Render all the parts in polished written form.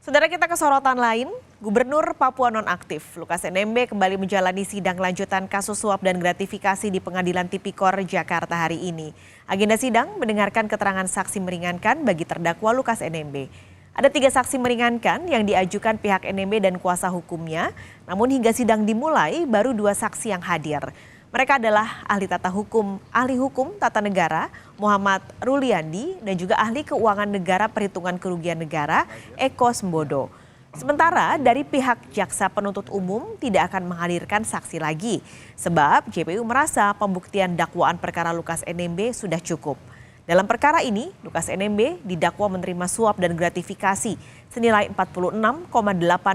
Saudara, kita ke sorotan lain, Gubernur Papua nonaktif Lukas NMB kembali menjalani sidang lanjutan kasus suap dan gratifikasi di Pengadilan Tipikor Jakarta hari ini. Agenda sidang mendengarkan keterangan saksi meringankan bagi terdakwa Lukas NMB. Ada 3 saksi meringankan yang diajukan pihak NMB dan kuasa hukumnya, namun hingga sidang dimulai baru 2 saksi yang hadir. Mereka adalah ahli hukum tata negara Muhammad Ruliandi dan juga ahli keuangan negara perhitungan kerugian negara Eko Sembodo. Sementara dari pihak jaksa penuntut umum tidak akan menghadirkan saksi lagi sebab JPU merasa pembuktian dakwaan perkara Lukas NMB sudah cukup. Dalam perkara ini, Lukas NMB didakwa menerima suap dan gratifikasi senilai 46,8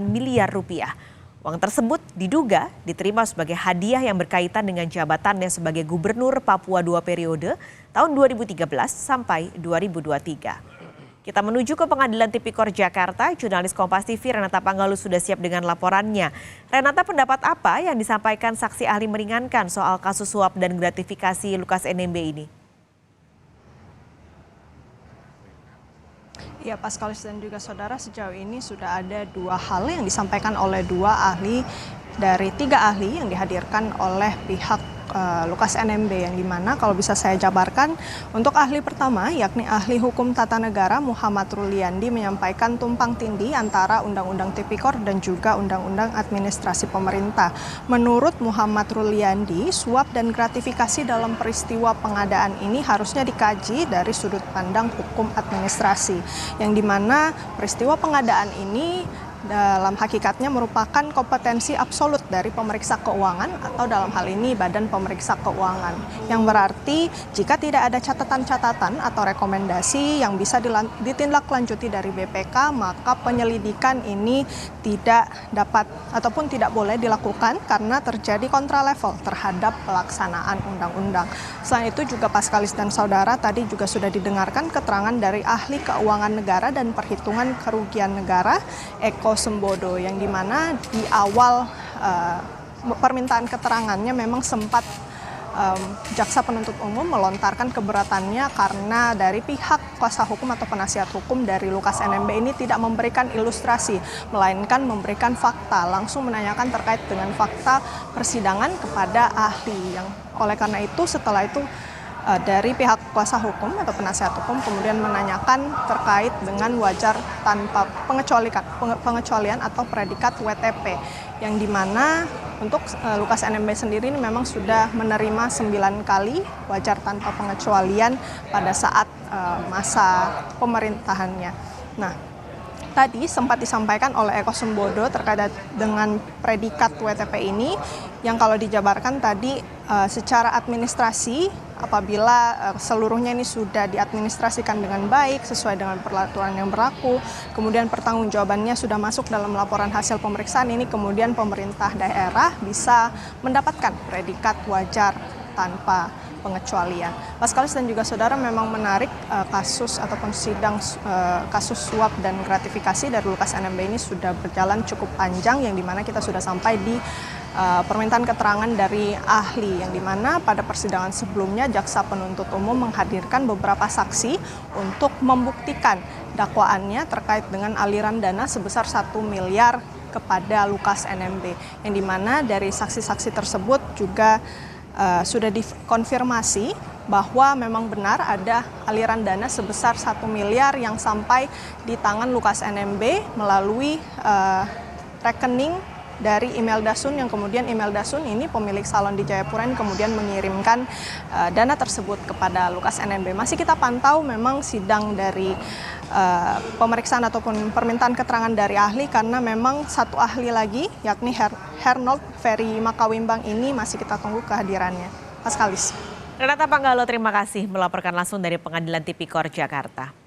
miliar rupiah. Uang tersebut diduga diterima sebagai hadiah yang berkaitan dengan jabatannya sebagai Gubernur Papua 2 periode tahun 2013 sampai 2023. Kita menuju ke Pengadilan Tipikor Jakarta, jurnalis Kompas TV Renata Panggalus sudah siap dengan laporannya. Renata, pendapat apa yang disampaikan saksi ahli meringankan soal kasus suap dan gratifikasi Lukas NMB ini? Ya, Paskalis dan juga saudara, sejauh ini sudah ada 2 hal yang disampaikan oleh 2 ahli dari 3 ahli yang dihadirkan oleh pihak Lukas NMB, yang dimana kalau bisa saya jabarkan, untuk ahli pertama yakni ahli hukum tata negara Muhammad Ruliandi menyampaikan tumpang tindih antara Undang-Undang Tipikor dan juga Undang-Undang Administrasi Pemerintah. Menurut Muhammad Ruliandi, suap dan gratifikasi dalam peristiwa pengadaan ini harusnya dikaji dari sudut pandang hukum administrasi, yang dimana peristiwa pengadaan ini dalam hakikatnya merupakan kompetensi absolut dari pemeriksa keuangan atau dalam hal ini Badan Pemeriksa Keuangan. Yang berarti jika tidak ada catatan-catatan atau rekomendasi yang bisa ditindaklanjuti dari BPK, maka penyelidikan ini tidak dapat ataupun tidak boleh dilakukan karena terjadi kontra level terhadap pelaksanaan undang-undang. Selain itu juga Paskalis dan saudara, tadi juga sudah didengarkan keterangan dari ahli keuangan negara dan perhitungan kerugian negara Eko Sembodo, yang dimana di awal permintaan keterangannya memang sempat jaksa penuntut umum melontarkan keberatannya karena dari pihak kuasa hukum atau penasihat hukum dari Lukas NMB ini tidak memberikan ilustrasi, melainkan memberikan fakta, langsung menanyakan terkait dengan fakta persidangan kepada ahli. Yang oleh karena itu setelah itu dari pihak kuasa hukum atau penasihat hukum kemudian menanyakan terkait dengan wajar tanpa pengecualian atau predikat WTP, yang dimana untuk Lukas NMB sendiri ini memang sudah menerima 9 kali wajar tanpa pengecualian pada saat masa pemerintahannya. Nah, tadi sempat disampaikan oleh Eko Sembodo terkait dengan predikat WTP ini, yang kalau dijabarkan tadi secara administrasi apabila seluruhnya ini sudah diadministrasikan dengan baik sesuai dengan peraturan yang berlaku, kemudian pertanggungjawabannya sudah masuk dalam laporan hasil pemeriksaan ini, kemudian pemerintah daerah bisa mendapatkan predikat wajar tanpa pengecualian. Paskalis dan juga saudara, memang menarik kasus ataupun sidang kasus suap dan gratifikasi dari Lukas NMB ini sudah berjalan cukup panjang, yang dimana kita sudah sampai di permintaan keterangan dari ahli, yang dimana pada persidangan sebelumnya jaksa penuntut umum menghadirkan beberapa saksi untuk membuktikan dakwaannya terkait dengan aliran dana sebesar 1 miliar kepada Lukas NMB, yang dimana dari saksi-saksi tersebut juga sudah dikonfirmasi bahwa memang benar ada aliran dana sebesar 1 miliar yang sampai di tangan Lukas NMB melalui rekening dari Imelda Sun, yang kemudian Imelda Sun ini pemilik salon di Jayapura ini kemudian mengirimkan dana tersebut kepada Lukas NMB. Masih kita pantau memang sidang dari pemeriksaan ataupun permintaan keterangan dari ahli, karena memang 1 ahli lagi yakni Hernold Ferry Makawimbang ini masih kita tunggu kehadirannya. Paskalis. Renata Panggalus, terima kasih melaporkan langsung dari Pengadilan Tipikor Jakarta.